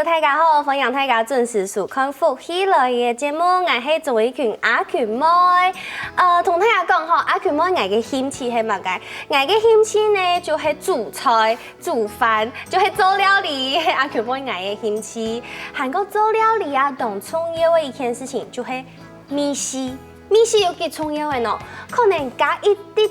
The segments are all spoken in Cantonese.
大家好，欢迎大家准时收看福喜来嘅节目，我是周伟群阿群妹。同大家讲吼，阿群妹我嘅兴趣係乜嘅？我嘅興趣呢，就是煮菜、煮飯，就是做料理。阿群妹我嘅興趣，韓國做料理啊，同創業嘅一件事情，就是米絲。米絲有幾創業嘅呢？可能加一啲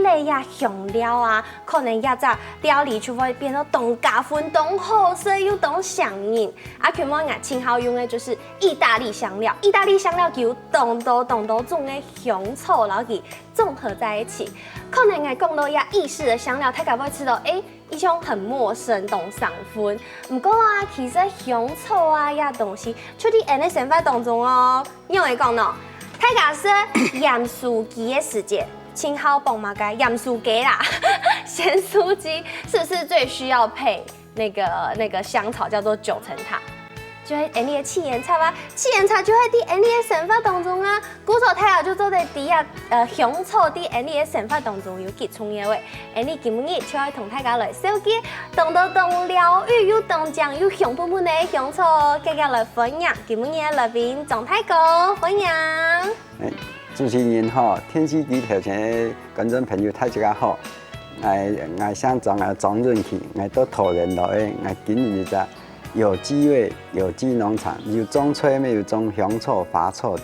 類呀香料啊，可能也只料理就會變到當加分、當好色又當香癮。阿群妹我親好用的就是意大利香料，意大利香料有當多種的香草，然後給綜合在一起。可能我講到呀意式的香料，大家會知道，一種很陌生，當上分。不過啊，其實香草啊呀東西，出啲人的生活當中哦，因為講喏，大家是鹽酥雞的時節。青蒿蹦嘛該鹽酥雞啦，鹹酥雞是不是最需要配那個香草叫做九層塔？就係你的七言茶啊，七言茶就喺啲你的生活當中啊，古早睇下就做在啲香草啲你的生活當中有幾重要嘅。你今日就要同大家來小記，當療癒又當講又香噴噴的香草，大家來分享。今日嘅來賓張太哥分享。主持人好，天氣機條前觀眾朋友大家好，我想講張潤琪，我都投人落去，我今日就有機味有機農場，有種菜咩，有種香草、花草的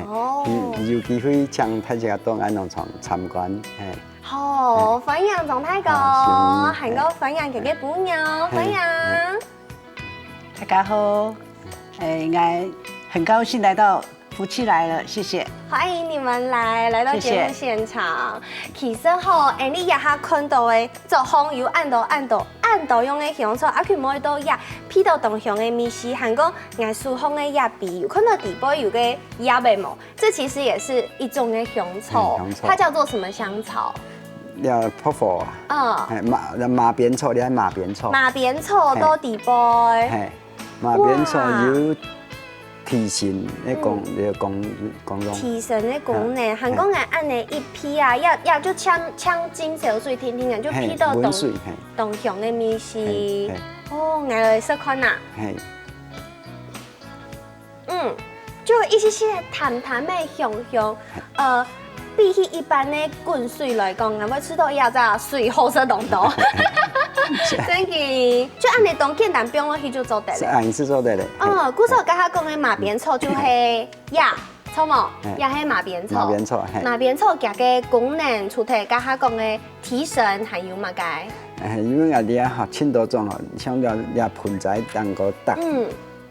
哦，有機會請大家到我農場參觀，好，歡迎張太哥，韓國歡迎佢嘅朋友，歡迎。大家好，我很高興來到。福氣來了，謝謝。歡迎你們來到節目現場。其實吼，你一下看到的做紅油按到用的香草，阿佢每到也批到同香的米絲，韓國藝術紅的也比有看到底部有個葉眉毛，這其實也是一種的香草，它叫做什麼香草？要破火啊！馬鞭草，你係馬鞭草。馬鞭草到底部。係馬鞭草有。提神的功用，提神的功能，韓國人按呢一批啊，也就嗆金小水聽聽啊，就批到東香的米絲。哦，我來試看呐。就一些淡淡的香，比起一般的滾水來講，我會吃到也只水好色濃多。真嘅，就按你當簡單冰落去就做得了。按是做得了。古時候跟他講的馬鞭草就係呀，錯冇？也係馬鞭草。馬鞭草佢嘅功能，除咗跟他講的提神，還有乜嘅？因為我哋啊，千多種哦，像啲盆栽當個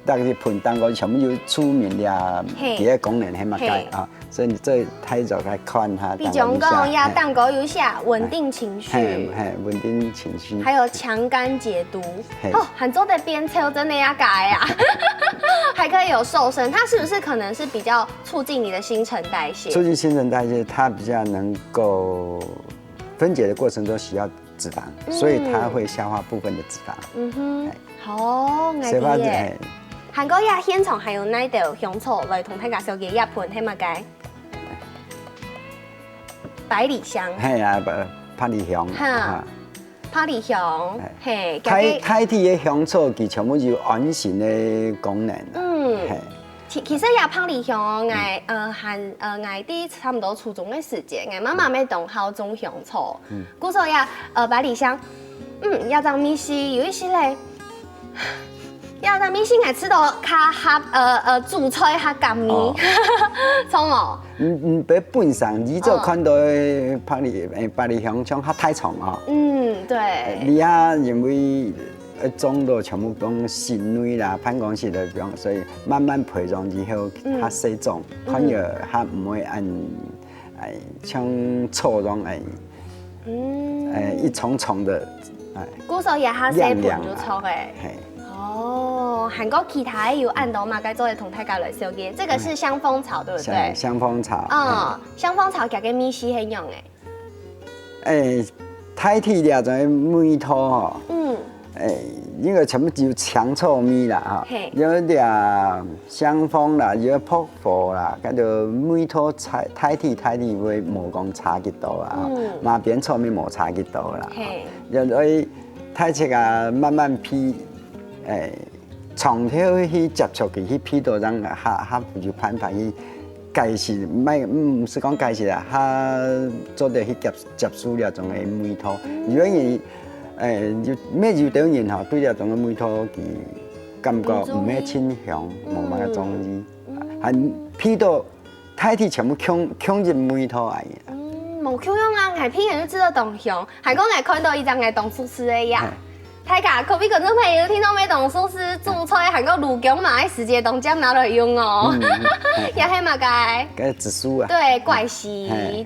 搭啲盆當個全部要出名嘅幾個功能係乜嘅啊？所以你最睇就係看下。比如講呀，蛋糕有下穩定情緒，穩定情緒，還有強肝解毒。哦，很多的鞭草真的要改呀，還可以有瘦身，它是不是可能是比較促進你的新陳代謝？促進新陳代謝，它比較能夠分解的過程中需要脂肪，所以它會消化部分的脂肪。好，我知嘅。韓國呀，現場還有哪道香草來同大家紹介一盤係乜嘅？百里香。係啊，百里香。哈，百里香。係。太體嘅香草，佢全部有安神嘅功能。其實呀，百里香我啲差唔多初中嘅時節，我媽媽咪當好種香草。古時候呀，百里香，要當米絲有一些咧。要當米線係吃到較煮菜較甘味，錯冇？本上你就看到百里香像較太重啊。對。你啊，因為種到全部講新類啦、攀關係嚟講，所以慢慢培養之後，較細種，反而較唔會按像草種一重重的。古時候也較細盤就錯嘅。哦，韓國其他有按到嘛？該做嘅同大家來紹介，這個是香蜂草，對不對？香蜂草。香蜂草夾嘅米絲係用嘅。太體嘅種米土吼。因為全部就香草米啦，有啲香蜂啦，有撲火啦，跟住米土太體會冇講差幾多啦，馬鞭草咪冇差幾多啦，因為太切啊慢慢批。从头去接触去去批导让哈就攀爬去解释，唔是讲解释啦，哈做得去接触了种嘅美土。如果你就咩要到人吼，对了种嘅美土佢感觉唔咩倾向，冇乜嘅中意，係批導太體全部強入美土嚟。冇強用啊，係偏人都知道動向，係講係看到伊隻係當廚師嘅呀。大家可比觀眾朋友聽到咩當廚師做菜，係個盧姜嘛，喺時節當將拿來用哦。也係嘛個？個紫蘇啊。對，怪石，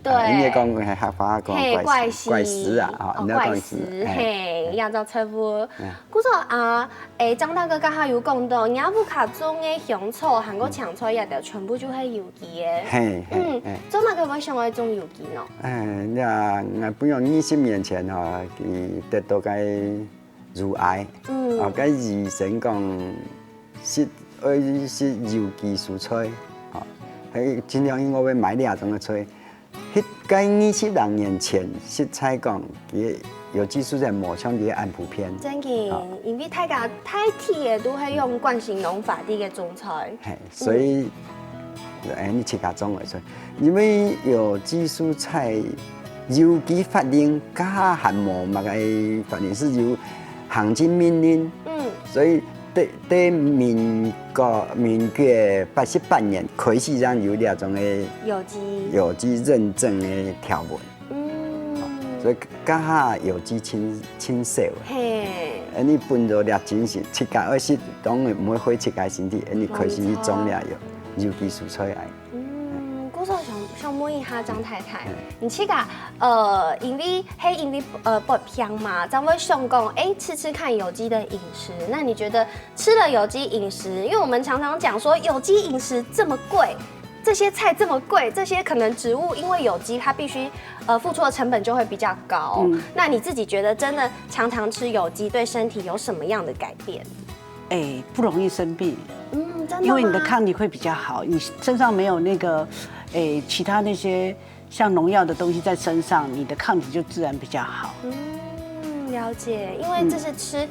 對。人家講係客家講怪石啊，哦，怪石，嘿，也就差不多。古說啊，張大哥剛才有講到，亞布卡種嘅香草，韓國長菜也就全部就係有機嘅。係。做乜佢會想愛種有機呢？你話我本來20年前吼，佢得到個乳癌，個醫生講食愛食有機蔬菜，係盡量因我要買兩種嘅菜。迄個20年前食菜講，佢有機蔬菜冇像啲按普遍。真嘅，因為大家太鐵嘅都係用慣性農法啲嘅種菜。係，所以你自家種嘅菜，因為有機蔬菜有機法令加含冇乜嘅法令是由行政命令，所以對民國88年開始讓有兩種嘅有機認證嘅條文，所以家下有機清少。你本着兩真是自家愛食，當然唔會毀自家身體，你開始種了有機蔬菜嚟。古時候想問一下張太太，你自家因為不偏嘛，咱會想講，吃看有機的飲食。那你覺得吃了有機飲食，因為我們常常講說有機飲食這麼貴，這些菜這麼貴，這些可能植物因為有機，它必須付出的成本就會比較高。那你自己覺得真的常常吃有機對身體有什麼樣的改變？不容易生病。真的嗎？因為你的抗體會比較好，你身上沒有那個，其他那些像農藥的東西在身上，你的抗體就自然比較好。了解，因為這是吃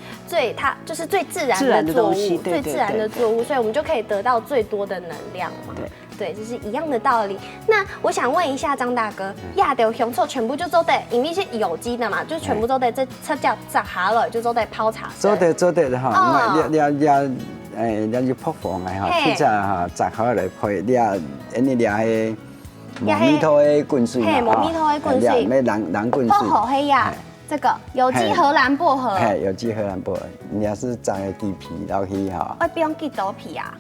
它就是最自然的作物，最自然的作物，所以我們就可以得到最多的能量嘛。對，這是一樣的道理。那我想問一下張大哥，亞洲香草全部就做得，因為是有機的嘛，就全部做得這叫摘下來就做得泡茶。做得哈，你要泡飯嘅哈，即係哈摘下來配，你係磨米土嘅滾水嘛，磨米土嘅滾水，咩冷滾水。薄荷係呀，這個有機荷蘭薄荷。有機荷蘭薄荷，你也是摘嘅雞皮落去哈。我不用幾多皮啊？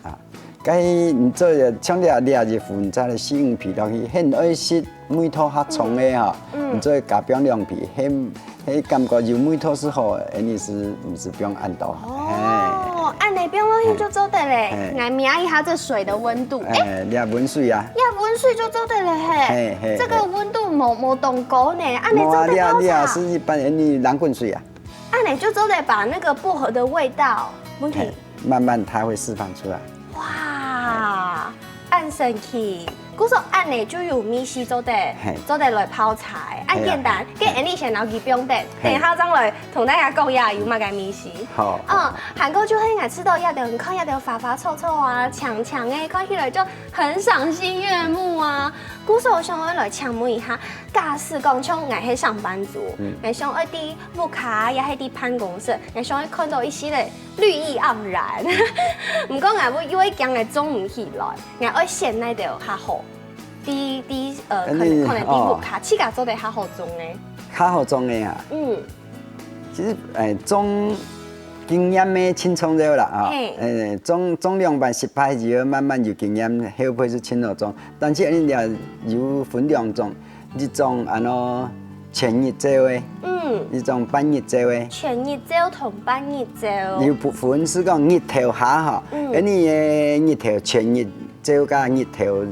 咁你做像你日粉摘嘅西洋皮落去，很愛食米土較重嘅哈，你做加冰涼皮，迄感覺有米土是好，你是唔是不用按到？按你冰落去就做得嘞，來瞄一下這水的溫度。你溫水啊？溫水就做得嘞嘿。這個溫度冇動高呢，按你做得泡茶。你也是一般你冷滾水啊？按你就做得把那個薄荷的味道，慢慢它會釋放出來。哇，按神奇！古說按你就有米絲做得來泡茶，按簡單，跟按你先攞幾冰得，等下將來同大家講下有乜嘅米絲。好。韓國就會愛吃到一條看一條發發臭臭啊，長長誒，看起來就很賞心悅目啊。古說我想要來請問一下，假使講像我係上班族，我想要啲屋卡也係啲辦公室，我想要看到一些咧綠意盎然。唔過我會因為驚我種唔起來，我愛先那條較好。可能啲屋卡自家做得較好種誒。較好種誒啊。其實種經驗嘅輕鬆咗啦啊。種兩班失敗之後，慢慢有經驗，後輩是輕鬆種。但是你也有分兩種，一種全日照嘅，一種半日照嘅。全日照同半日照。有部分是講日頭下嗬，你嘅日頭全日照加日頭。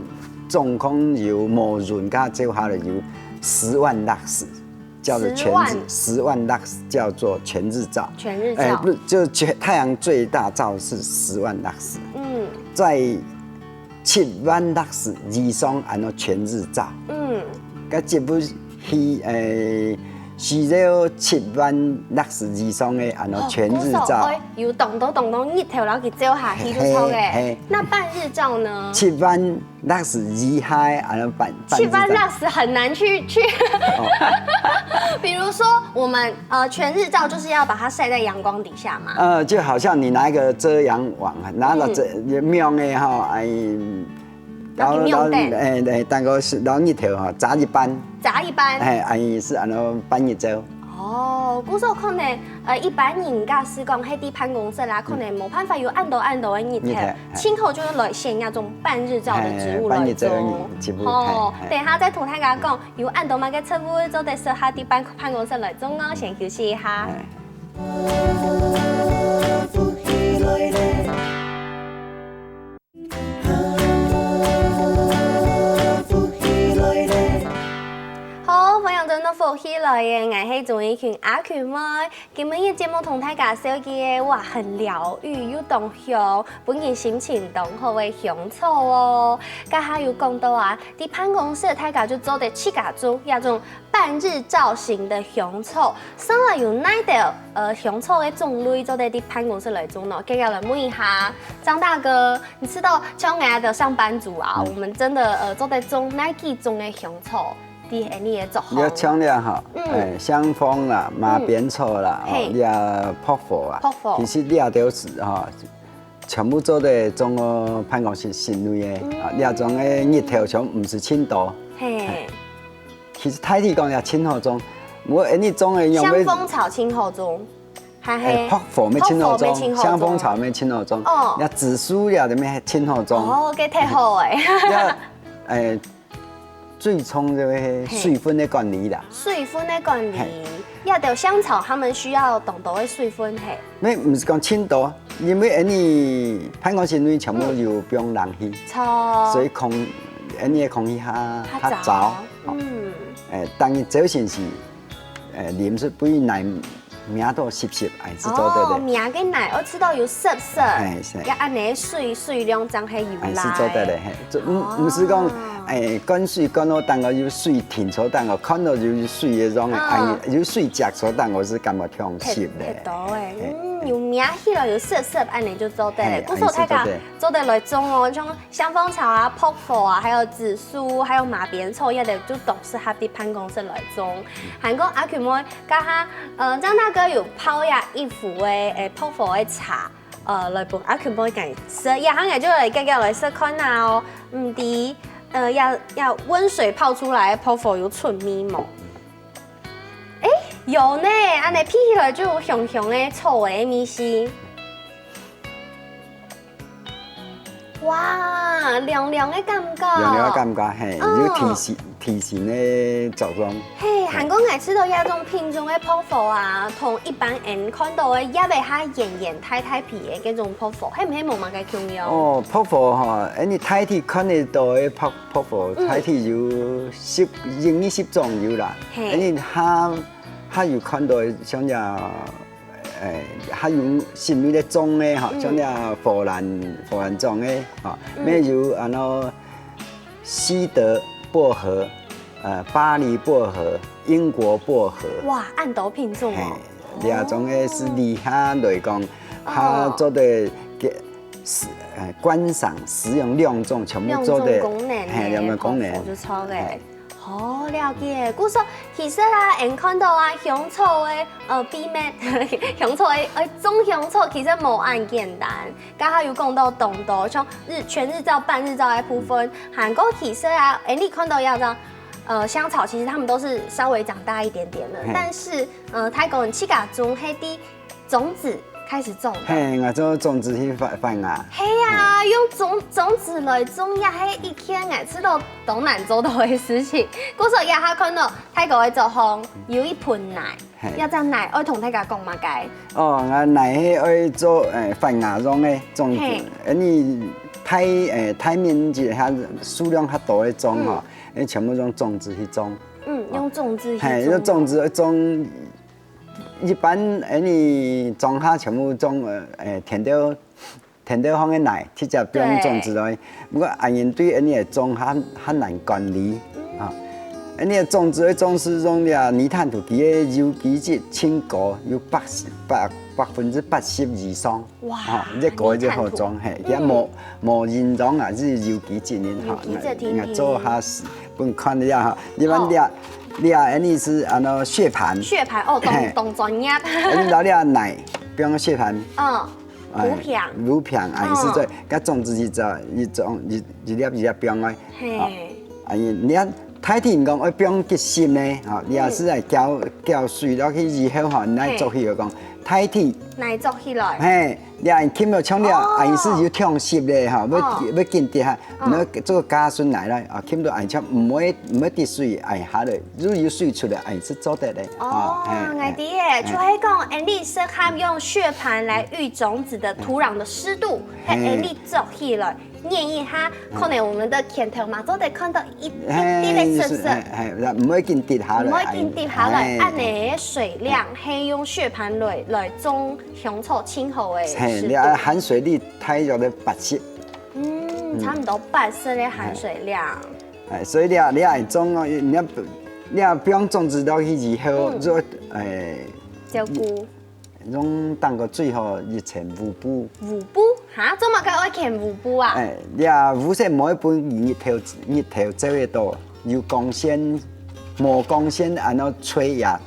總共有無潤加照下來有10萬落時，叫做全日10萬落時叫做全日照。全日照，不是，就太陽最大照是10萬落時。在7萬落時以上，全日照。這部戲需要76212双的全日照。有动日头，然后去照下去就错嘅。那半日照呢76212海半762很难去。比如说我们全日照就是要把它晒在阳光底下嘛。就好像你拿一个遮阳网，拿到这明的哈，然后当个是然后日头哈，砸一班，是半日照。哦，古时候可能一般人家是讲喺啲办公室啦，可能冇辦法有按到嘅日頭，親口就來選那種半日照的職務來做。哦，等下再同大家講，有按到乜嘅職務做得適合啲辦公室來做哦，先休息一下。福起來嘅，我係仲一群阿群妹，今日嘅節目同大家紹嘅哇，很療癒又動香，本人心情動好嘅香草哦。家下有講到啊，啲辦公室大家就做得7家種，那種半日照型的香草，上來有哪啲香草嘅種類做得啲辦公室來做呢？接下來問一下張大哥，你知道像我哋的上班族啊，我們真的做得種哪幾種嘅香草？要強烈哈，香蜂啦、馬鞭草啦，呀撲火啊，其實呢都是哈，全部做的種個辦公室室內嘅，呢種嘅日頭像唔是青多，其實太地講也青好種，我呢種嘅用香蜂草青好種，撲火咩青好種，香蜂草咩青好種，呀紫蘇呀啲咩青好種，哦，幾太好誒。最重就係水分的管理啦。水分的管理，要到香草，他們需要懂得嘅水分係。咩唔是講青多，因為你辦公室內全部有不用冷氣，所以嘅空氣較糟。當你早前是黏出不耐命都濕濕，係是做得的。命嘅奶我知道有濕濕，要按你水量將係有來。係是做得的，唔是講。乾水乾到當個有水停咗，當個看到有水嘅種有水夾咗，當我是感覺挺濕嘅。有名起來有澀澀，安尼就做得嘞。古時候大家做得來種哦，像香蜂草啊、撲火啊，還有紫蘇，還有馬鞭草，一啲就都適合啲辦公室來種。韓國阿群妹家下，張大哥有泡呀一壺嘅撲火嘅茶，來幫阿群妹介紹，也行嘅就嚟介紹來試看下哦，唔啲。要温水泡出來，撲火有純咪毛。有呢，安尼披起來就有香香的草的味絲。哇，涼涼的感覺。涼涼的感覺，係有提神的作用。嘿，韓國愛吃到一種品種的撲火啊，同一般人看到的一味下圓圓太皮的嗰種撲火，係唔係冇乜嘅共用？哦，撲火哈，你太體看得到的撲火，太體有10種有啦，你他有看到像只還有新類的種的哈，像只荷蘭種的哈，咩有西德薄荷、巴黎薄荷、英國薄荷。哇，按到品種哦。呢種嘅是厲害來講，他做的觀賞、使用兩種全部做的，兩種功能，就錯嘅。哦，了解。古時候其實啦，人看到啊香草的秘密，香草的種香草其實冇咁簡單。剛才有講到動多，像全日照、半日照的部分，韓國其實啊，你看到要這樣，香草其實他們都是稍微長大一點點的，但是泰國人7家種係啲種子。開始種，我做種子去發芽。係啊，用種子來種也係一件我知道都難做到嘅事情。嗰時候也下看到泰國嘅作坊有一盆奶，一隻奶愛同大家講乜解？哦，我奶係愛做發芽種嘅種子，你太面積下數量較多嘅種吼，你全部用種子去種。用種子去種。用種子去種。一般你種下全部種田豆方嘅奶，直接不用種子來。不過人對你嘅種較難管理啊。你的种子的种子中了泥炭土，其个有机质轻高有80%以上。哇这个就好种嘿，也无人种啊，是有机质呢哈。有机质天然做下事，不看你哈，你们俩你是血盘。血盘哦，懂专业。你老俩奶，比方血盘。乳片，也是在，甲种子一粒比方个。嘿。你啊，太天讲，比方结心呢，你也是来浇水落去以后吼，你来做起就讲太天。来做起来。嘿，你按浸了冲了，也是有痛湿咧，哈，要紧滴下，那做加水来了，浸到按枪，唔会滴水，按下来，如果有水出来，也是做得嘞。爱弟耶，就系讲，你适合用血盘来育种子的土壤的湿度，你做起来。念一下，可能我们的前头嘛，都得看到一滴的色色，唔会紧滴下来，唔会紧滴下来。按你的水量，系用血盘来种香草青蒿的湿度。你含水率太弱的80。差不多80的含水量。所以你爱种哦，你不用种植落去以后，做照顾。用当个最好一层五步。五步哈，做乜嘅爱看五步啊？你五色每一本日头走得多，有光线、无光线，吹芽。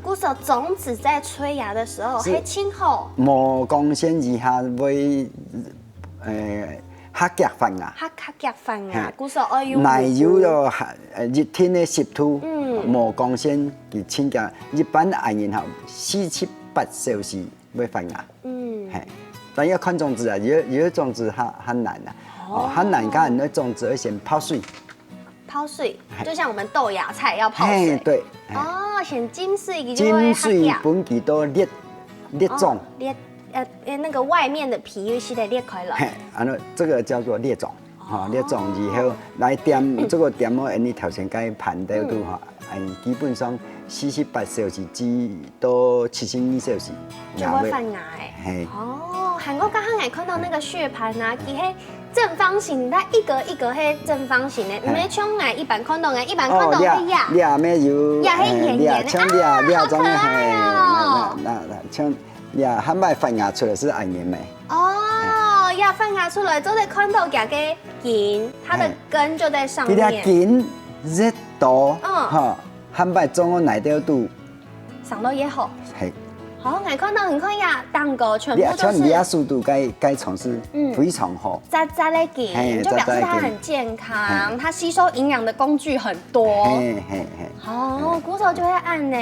古时候种子在催芽的时候，黑青蒿。无光线以下会黑夹粉啊。黑夹粉啊，古时候爱用。奶油咯，热天的湿土，无光线佢清洁，一般然后47、8小时会发芽。但要看种子啊，有的种子很难啊，很难干，那种子要先泡水。泡水，就像我们豆芽菜要泡水。对。先浸水，浸水本几多裂种。那个外面的皮是得裂开了。这个叫做裂种。裂种以后来点这个点哦，你头先该盘到度哈，基本上48小时至到72小时就会发芽诶。韩国刚刚爱看到那个血盘啊，其迄正方形，它一格一格迄正方形的，唔系像爱一般看到一般看到迄呀，呀咩有，呀迄圆圆的啊，好可爱哦。像呀，还没发芽出来是按年没？呀，发芽出来，就得看到夹个根，它的根就在上面。它根热多，还没种我奶掉度，上到也好。系。好，我看到很看呀，蛋糕全部都是。像你的速度该从事非常好。扎扎的根，就表示它很健康，它吸收营养的工具很多。古时候就会按呢，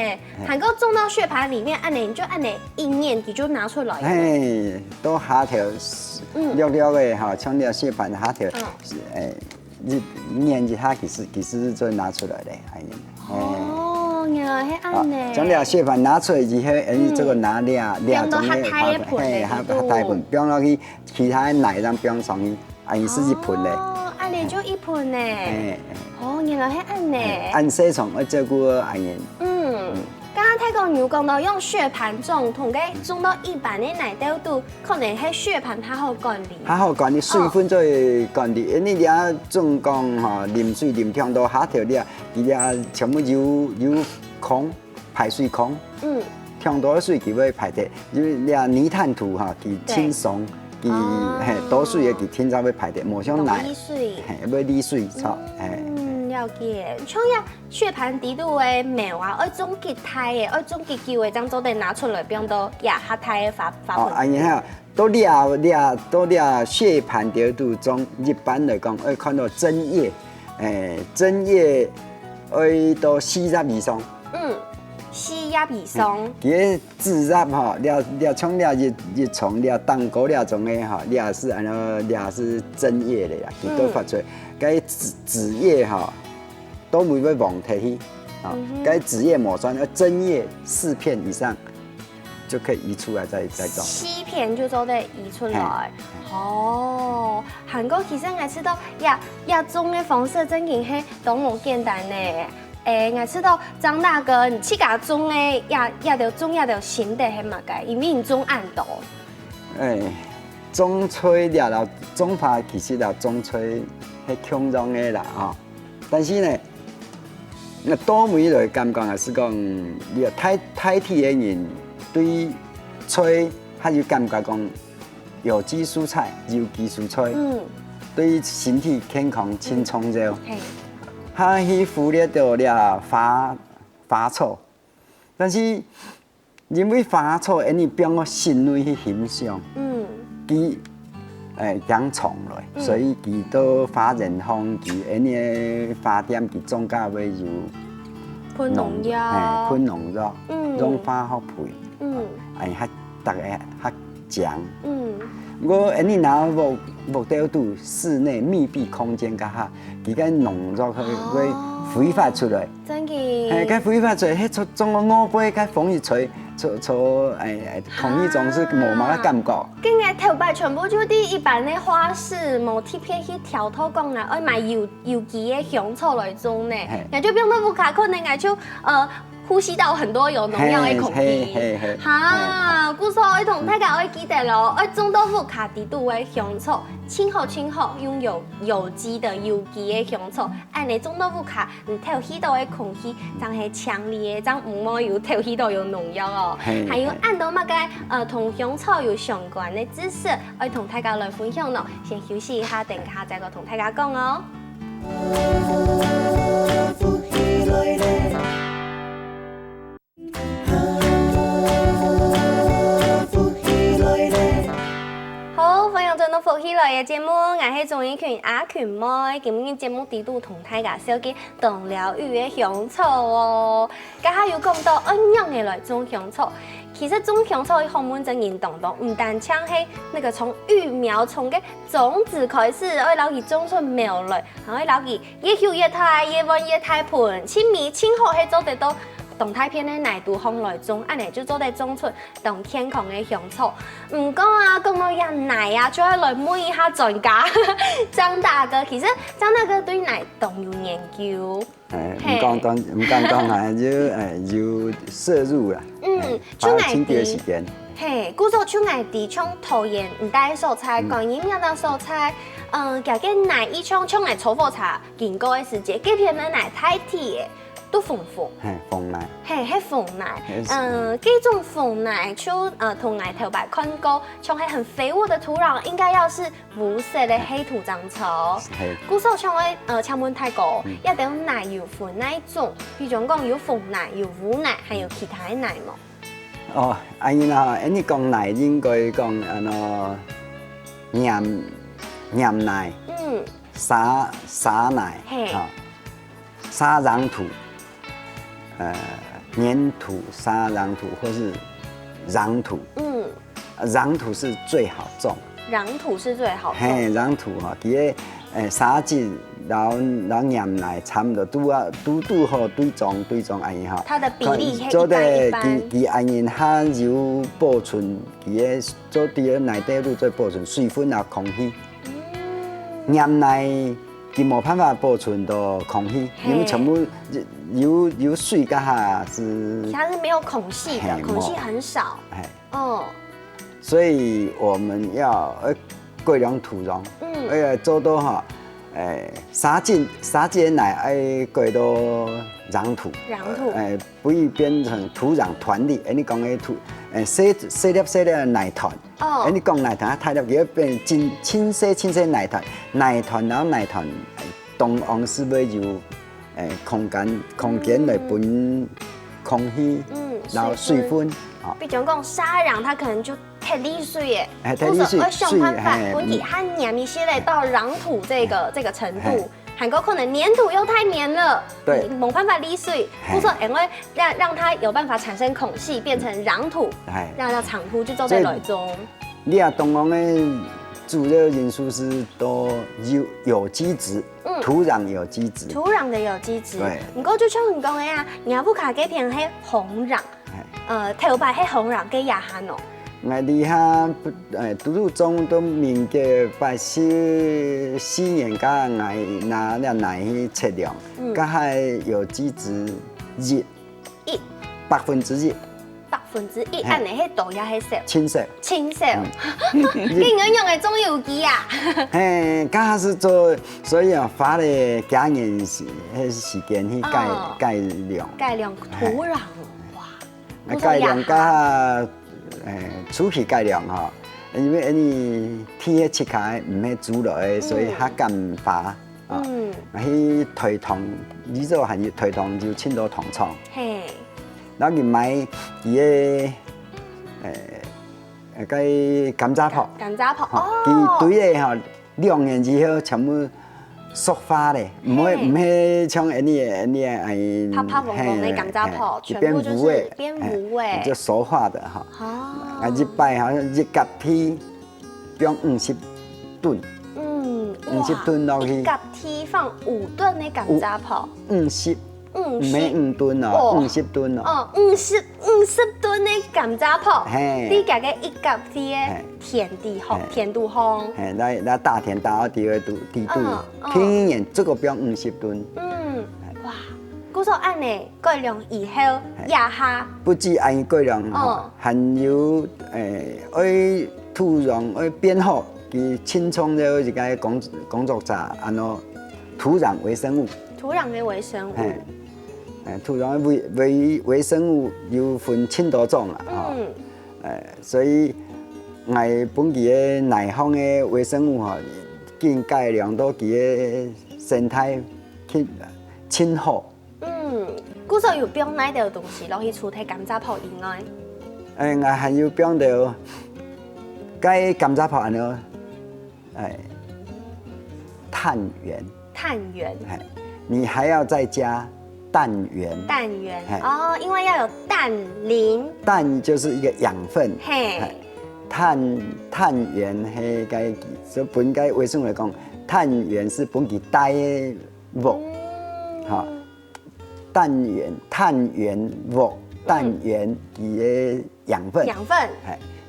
韩国种到血盘里面按呢，你就按呢一念，你就拿出来。都下条溜溜的哈，像那血盘下条，念一下其实就拿出来的，将了血盘拿出来以后，这个拿俩种的，太盆，不用落去其他的奶上，不用上去，是一盆的。按呢就一盆呢。原来是按呢。按细虫要照顾按人。刚刚泰国牛讲到用血盘种，同个种到一般的奶豆度，可能喺血盘它好管理。它好管理，水分最管理。因为你俩总讲哈，淋水淋强多下条俩，伊俩全部有空排水孔。强多水佢会排掉，因为俩泥炭土哈，佢轻松，佢多水嘅佢天早会排掉，冇像奶，要沥水操，了解，像呀血盘底度的苗啊，爱种结胎的，爱种结球的，将都得拿出来，不用到呀下胎的发盆。然后都俩血盘底度种，一般来讲会看到针叶，针叶爱到40以上。40以上。佢自然哈，俩从俩一从俩蛋糕俩种的哈，俩是俩是针叶的啦，佢都发出来。该子叶哈都唔会往提起，该子叶抹酸，而针叶4片以上就可以移出来再种。7片就都得移出来。韩国其实我知道呀种的方式真经系都冇简单呢。我知道张大哥，你去甲种的也得种也得新的系嘛个，因为你种暗豆。种吹了啦，种法其实啦，种吹系强壮的啦但是呢，那倒霉就感觉也是讲，你太体的人对菜，还有感觉讲有机蔬菜、有机蔬菜，对身体健康真重要。他去忽略到了花草，但是因为花草，因为变我心内去欣赏，佢养虫来，所以佢到花人方，佢因为花店佢总价要有喷农药，喷农药，让花好配，较大家较强。我因为拿木雕度室内密闭空间较好，佢个农药会挥发出来。真嘅。佢挥发出来，迄种我杯佢风一吹，空气中是无毛嘅感觉。今日头摆全部就啲一般的花市，冇特别去挑头讲啦，爱买有机的香草来种呢，也就变到不卡可能也就呼吸到很多有农药的空气。哈，故说爱同大家爱记得咯，爱种豆腐卡地度的香草，清好拥有有机的香草，按你种豆腐卡，透气到的空气，真系强烈的，真唔冇有透气到有农药哦。还有按到乜嘅同香草有相关的知识，爱同大家来分享咯。先休息一下，等下再个同大家讲哦。好，欢迎进到福喜来嘅节目，我係钟意權阿權妹。今日節目地度同大家小嘅動療癒嘅香草哦，家下有講到按樣嘅來種香草。其實種香草嘅學問真嚴當當，唔但像係那個從育苗從嘅種子開始，愛留佢種出苗來，然後留佢越翕越大，越彎越大盆，清味清好係做得到。動態片嘅奶度烘來種，安尼就做得種出同健康嘅香草。唔過啊，講到飲奶啊，就要來問一下專家張大哥。其實張大哥對奶都有研究。唔講啊，就攝入啦。花清啲時間。嘿，故作像愛啲像桃園唔帶蔬菜，講營養嘅蔬菜。加個奶一像愛炒火茶，經過嘅時節，這片嘅奶太甜。都豐富，鳳奶，係鳳奶，這種鳳奶就同奶頭白看過，像係很肥沃的土壤，應該要是無色的黑土長草。故說像係請問大哥，一定奶有分哪一種？比如講有鳳奶、有牛奶，還有其他的奶冇？哦，阿姨啦，你講奶應該講釀奶，沙奶，沙壤土。粘土、沙壤土或是壤土，壤土是最好種。壤土是最好種。嘿，壤土哈，佢嘅沙質，然後釀奶差唔多都好對種安尼哈。它的比例做得佢安尼較有保存，佢嘅做啲嘅奶底度做保存水分啊空氣。釀奶佢冇辦法保存到空氣，因為全部有水噶哈是。它是沒有孔隙的，孔隙很少。所以我們要改良土壤，做到哈，沙質奶要改到壤土，不會變成土壤團粒。你講嘅土，細粒奶團。你講奶團太粒，佢變真清晰奶團，然後奶團當然是要有空間來分空氣，然後水分。比如講沙壤，它可能就太滴水耶，太滴水，想辦法分體和黏一些嘞到壤土這個程度。韓國可能黏土又太黏了，對，冇辦法瀝水，或者因為讓它有辦法產生孔隙，變成壤土，讓長土就做在內中。你啊，東方的主要因素是都有機質，土壤有機質，土壤的有機質。對，唔過就像你講的呀，亞布卡嗰片係紅壤，頭擺係紅壤嘅亞漢哦。我哋下都種到民國84年，甲我拿了奶去測量，甲係有機質1%，1%， 1/10，按你迄大也迄少，青色。青色，竟然用的种有机啊！嘿，刚开始做，所以啊，花了几年时间去改良。改良土壤，哇！改良甲初期改良吼，因为你天迄七开唔系煮落的，所以较干乏。去推动，你做还是推动就青岛糖厂。嘿。然后你买伊个个甘蔗泡。甘蔗泡哦。佢堆咧吼，2年之后全部塑化咧，唔会像泡泡红红的甘蔗泡，全部就是变无味，就熟化的哈。哦。一摆好像一甲梯，不用50吨。50吨落去。一甲梯放5吨的甘蔗泡。50。唔系5吨哦，50吨哦。哦，50吨的甘蔗泡，你家个一甲梯的甜度烘。那大田大到第2度，平一年这个不用50吨。哇，古说按呢改良以后压下。不止按改良还有爱土壤爱变好，佢新创了一个工作者，土壤微生物。土壤的微生物。土壤微生物有分很多种啦，所以我本期的内方的微生物吼，经改良到其的生态很好。古时有标哪条东西落去除体甘蔗泡以外？我还有标到，该甘蔗泡碳源。碳源。你还要再加。氮源哦，因为要有氮磷，氮就是一个养分，碳源迄个，所以本该微生物来讲，碳源是本其带的物，哈，碳源物，氮源伊的养分，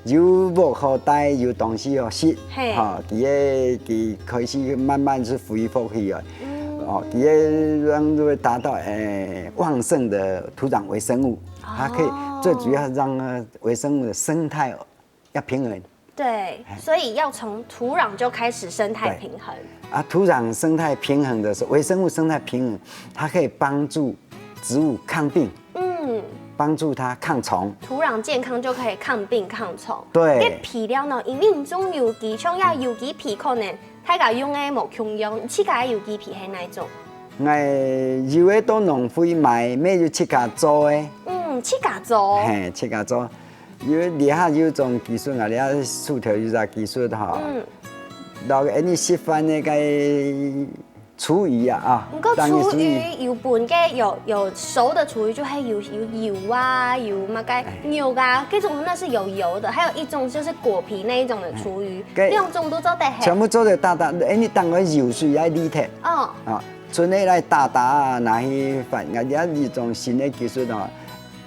有物好带，有东西好吸，哈，伊开始慢慢是恢复去了。也让达到旺盛的土壤微生物，它可以最主要让微生物的生态要平衡。对，所以要从土壤就开始生态平衡。土壤生态平衡的时候，微生物生态平衡，它可以帮助植物抗病，帮助它抗虫。土壤健康就可以抗病抗虫。对。皮料呢，因为种有机，像要有机皮可能。大家用的无共用，七家有机皮係哪种？有的都农会买，咩就七家做的。七家做。七家做，有厉害有种技术啊，厉害薯条有啥技术哈。然后你示范那个厨余啊，不过厨余有本嘅有熟的厨余，就係有油啊，有乜嘅牛啊，這種那是有油的，還有一種就是果皮那一種的廚餘，兩種都做得好。全部做得大，你當個油水要理體。剩的來大啊，拿去發，一種新的技術哦，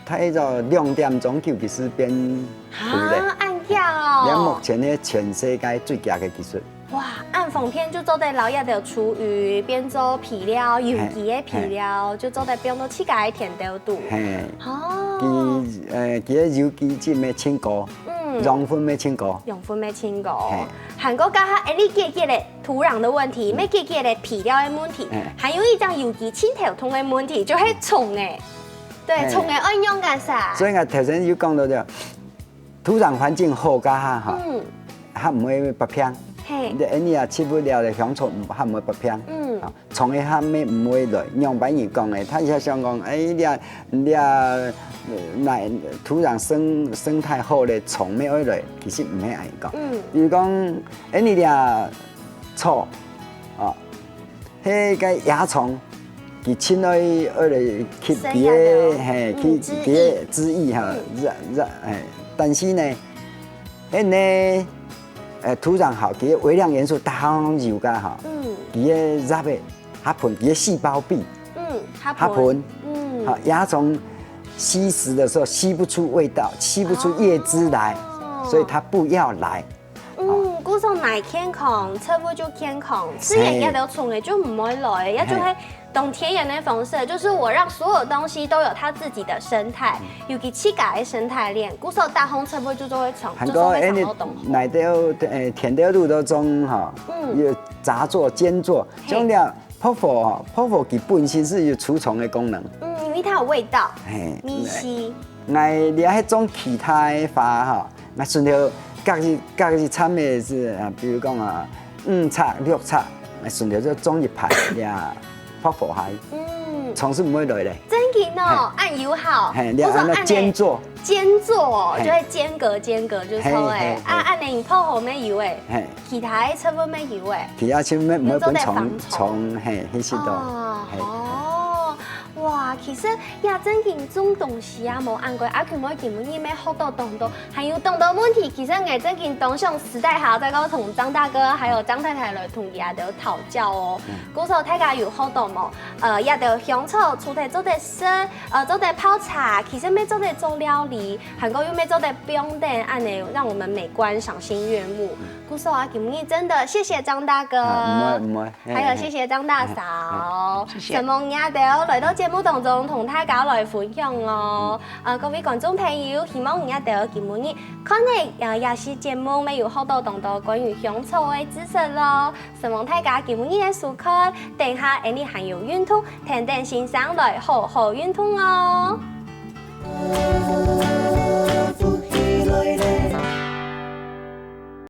它迄個2點鐘就其實變肥的。按樣哦。目前呢，全世界最強的技術。哇，按風片就做得老一的廚餘，變做皮料，有機的皮料，就做得變到七家的甜豆度。其實有機質咩清過，用粉咩清過，韓國家下，你解決了土壤的問題，沒解決了皮料的問題，還有一種有機清頭痛的問題，就係蟲誒。對，蟲誒愛用幹啥？所以我頭先有講到咗，土壤環境好家下它唔會白偏。你啊吃不了的香葱，它唔會白偏。蟲嘅它咩唔會來，用白人講嘅，他也想講，你土壤生態好咧，蟲咩會來，其實唔係咁講。比如講，你倆草，迄個蚜蟲，佢親來來吸啲汁液哈，但是呢，土壤好，佢微量元素大量有噶哈，佢嘅雜嘅它盆，佢嘅細胞壁，它盆，好蚜蟲吸食的時候吸不出味道，吸不出葉汁來，所以它不要來。古時候奶健康，食物就健康，吃嘢一條蟲嘅就唔會來，一種係当天然的方式，就是我让所有东西都有它自己的生态，尤其气改的生态链，古时候大风车不就会从，韩国内底田底路都种哈，有杂作、间作，种了泡芙哈，泡芙其本身是有除虫的功能。因为它有味道，嘿，米稀。爱掠迄种其他的花哈，那顺着各日产的是比如讲5插、6插，顺着就种一排呀，泡芙海，虫是唔会来嘞。真紧哦，按油好，嘿，你按那煎做，就会间隔就是说诶，按你泡好没油诶，其他的成分没油诶，其他成分唔会本虫嘿，迄些都。哇，其实呀，真紧种东西啊，无按过阿佢每件每日咩好多动作，还有动作问题，其实我真紧当上时代还要再跟同张大哥还有张太太来同伊阿得讨教哦。古时候大家有好多么，也得香草，厝内做得生，做得泡茶，其实咩做得做料理，韩国又咩做得不用等，按呢让我们美观赏心悦目。古时候啊，今日真的谢谢张大哥，唔会，还有谢谢张大嫂，谢谢。什么也得来到节目当中同大家来分享哦。各位观众朋友，希望也得今日看呢也是节目没有好多关于香草的知识咯。希望大家今日的收看，等下你还有运动，听欣赏来好运动哦。